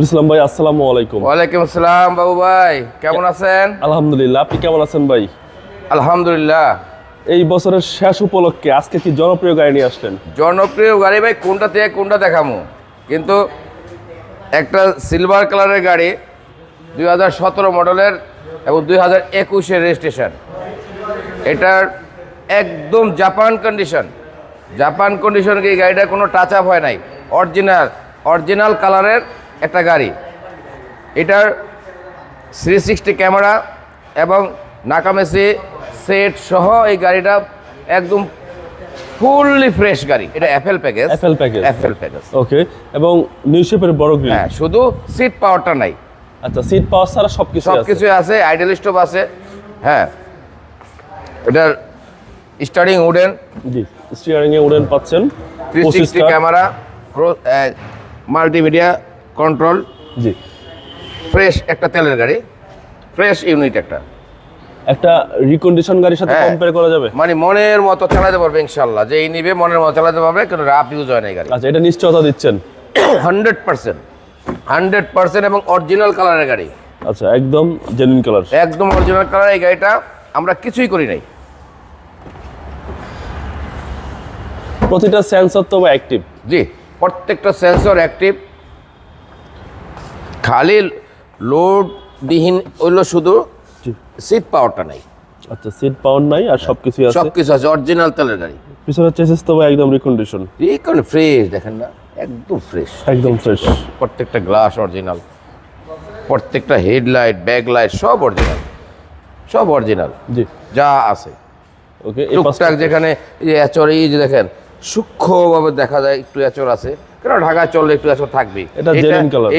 ইসলাম ভাই, আসসালামু আলাইকুম। ওয়ালাইকুম আসসালাম বাবু ভাই, কেমন আছেন? আলহামদুলিল্লাহ, আপনি কেমন আছেন ভাই? আলহামদুলিল্লাহ। এই বছরের শেষ উপলক্ষে আজকে কি জনপ্রিয় গাড়ি নিয়ে আসলেন? জনপ্রিয় গাড়ি ভাই, কোনটা থেকে কোনটা দেখামো, কিন্তু একটা সিলভার কালারের গাড়ি 2017 মডেলের এবং 2021-এর রেজিস্ট্রেশন। এটার একদম জাপান কন্ডিশন, এই গাড়িটার কোনো টাচ আপ হয় নাই, অরিজিনাল কালারের একটা গাড়ি। এটার 360 ক্যামেরা এবং নাকামেসি সেট সহ এই গাড়িটা একদম ফুললি ফ্রেশ গাড়ি। এটা এফএল প্যাকেজ। ওকে, এবং নিউ শেপের বড় গ্রিল। হ্যাঁ, শুধু সিট পাওয়ারটা নাই। আচ্ছা, সিট পাওয়ার ছাড়া সবকিছু আছে। আইডল স্টপ আছে। হ্যাঁ, এটার স্টারিং উডেন। জি, স্টিয়ারিং এ উডেন পাচ্ছেন। 360 ক্যামেরা, মাল্টিমিডিয়া কন্ট্রোল। জি, ফ্রেশ একটা তেলের গাড়ি, ফ্রেশ ইউনিট একটা রিকন্ডিশন গাড়ির সাথে কম্পেয়ার করা যাবে, মানে মনের মতো চালাতে পারবে ইনশাআল্লাহ। যে এই নিবে মনের মতো চালাতে পারবে, কোনো রাফ ইউজ হয় না এই গাড়ি। আচ্ছা, এটা নিশ্চয়তা দিচ্ছেন? 100% এবং অরিজিনাল কালারের গাড়ি। আচ্ছা, একদম জেনুইন কালার, একদম অরিজিনাল কালার। এই গাড়িটা আমরা কিছুই করি নাই। প্রতিটা সেন্সর তো অ্যাক্টিভ। জি, প্রত্যেকটা সেন্সর অ্যাক্টিভ। খালি লোডবিহীন হইলো শুধু সিট পাওয়ারটা নাই। আচ্ছা, সিট পাওয়ার নাই আর সবকিছু আছে। অরিজিনাল তেলের গাড়ি। পিছনের চেসিস তো একদম রিকন্ডিশন, ফ্রেশ। দেখেন না, একদম ফ্রেশ। প্রত্যেকটা গ্লাস অরিজিনাল, প্রত্যেকটা হেডলাইট, ব্যাকলাইট সব অরিজিনাল। জি, যা আছে। ওকে, টুকটাক যেখানে এই এচর, এই যে দেখেন সূক্ষ্মভাবে দেখা যায় একটু এচর আছে, কেন ঢাকায় চললে একটু এচর থাকবেই।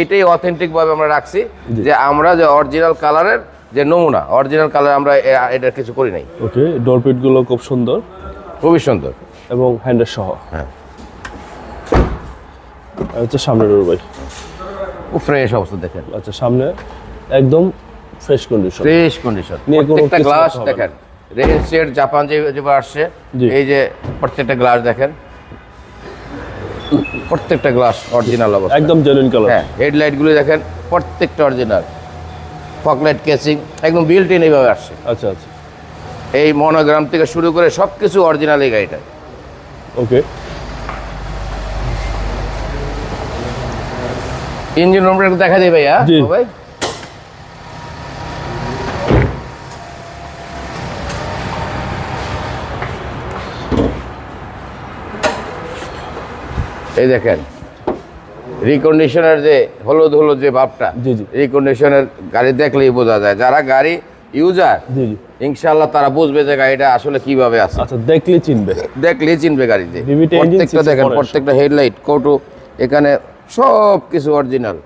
এইটাই অথেন্টিক ভাবে আমরা রাখছি, যে আমরা যে অরিজিনাল কালারের যে নমুনা, অরিজিনাল কালার আমরা এটা কিছু করি নাই। ওকে, ডোরপিট গুলো খুব সুন্দর, খুবই সুন্দর এবং হ্যান্ডেল সহ। হ্যাঁ, আচ্ছা, সামনের ডোর ভাই খুব ফ্রেশ অবস্থা দেখেন। আচ্ছা, সামনে একদম ফ্রেশ কন্ডিশন। প্রত্যেকটা গ্লাস দেখেন, রেন শেড জাপান যেভাবে আসছে, এই যে প্রত্যেকটা গ্লাস দেখেন, প্রত্যেকটা গ্লাস অরিজিনাল অবস্থা, একদম জেনুইন কালার। হ্যাঁ, হেডলাইট গুলো দেখেন প্রত্যেকটা অরিজিনাল, ফগলাইট কেসিং একদম বিল্ট ইন এইভাবে আসছে। আচ্ছা, এই মনোগ্রাম থেকে শুরু করে সবকিছু অরিজিনাল এই গাড়িটা। ওকে, ইঞ্জিন রুমটা একটু দেখা দিই ভাইয়া। ভাই, এই দেখেন রিকন্ডিশনের যে হলুদ যে ভাবটা, রিকন্ডিশনের গাড়ি দেখলেই বোঝা যায়। যারা গাড়ি ইউজার ইনশাআল্লাহ তারা বুঝবে যে গাড়িটা আসলে কিভাবে আছে। আচ্ছা, দেখলেই চিনবে গাড়িতে। প্রত্যেকটা দেখেন, প্রত্যেকটা হেডলাইট, কৌটো, এখানে সব কিছু অরিজিনাল।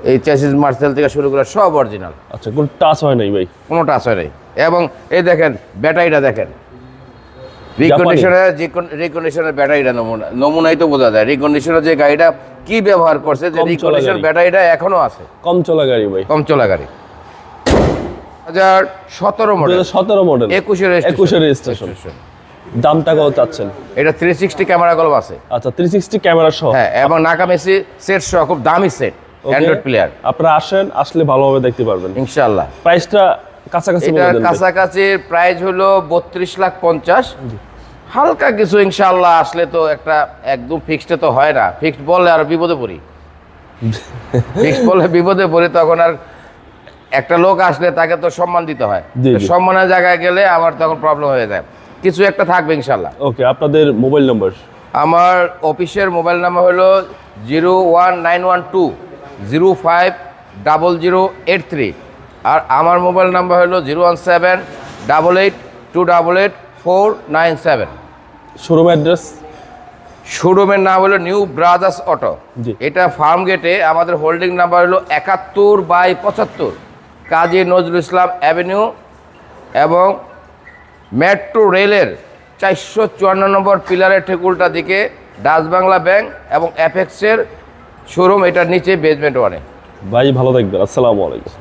এই চ্যাসিস মার্সেল থেকে শুরু করে সব অরিজিনাল। আচ্ছা, কোনো টাচ হয় নাই ভাই? কোনো টাচ হয় নাই। এবং এই দেখেন ব্যাটারিটা দেখেন, রিকন্ডিশনের ব্যাটারিটা নমুনাই তো বোঝা যায়। রিকন্ডিশনের যে গাড়িটা কি ব্যবহার করছে, যে রিকন্ডিশন ব্যাটারিটা এখনো আছে। কম চলা গাড়ি ভাই, 2017 মডেল, 21 রেজিস্ট্রেশন। দামটা কত চাচ্ছেন? এটা 360 ক্যামেরা কলম আছে। আচ্ছা, 360 ক্যামেরা সহ। হ্যাঁ, এবং নাকামেসি সেট সহ, খুব দামি সেট, অ্যান্ড্রয়েড প্লেয়ার। আপনারা আসলে ভালোভাবে দেখতে পারবেন ইনশাআল্লাহ। প্রাইসটা কাছাকাছি বলে দেন। কাছাকাছি প্রাইস হলো 32,50,000। হালকা কিছু ইনশাআল্লাহ আসলে তো একটা একদম ফিক্সড তো হয় না। ফিক্সড বললে আর বিপদে পড়ি। তখন আর একটা লোক আসলে তাকে তো সম্মান দিতে হয়। সম্মানের জায়গায় গেলে আবার তখন প্রবলেম হয়ে যায়। কিছু একটা থাকবে ইনশাআল্লাহ। ওকে, আপনাদের মোবাইল নাম্বার? আমার অফিসের মোবাইল নাম্বার হলো 01912050083, আর আমার মোবাইল নাম্বার হলো 01788288497। Showroom address? শোরুমের নাম হলো নিউ ব্রাদার্স অটো। এটা ফার্ম গেটে। আমাদের হোল্ডিং নাম্বার হলো 71/75, কাজী নজরুল ইসলাম অ্যাভিনিউ, এবং মেট্রো রেলের 454 নম্বর পিলারের ঠেকুলটা দিকে ডাচ বাংলা ব্যাংক এবং অ্যাপেক্সের শোরুম, এটার নিচে বেসমেন্ট 1-এ। ভাই ভালো থাকবেন, আসসালামু আলাইকুম।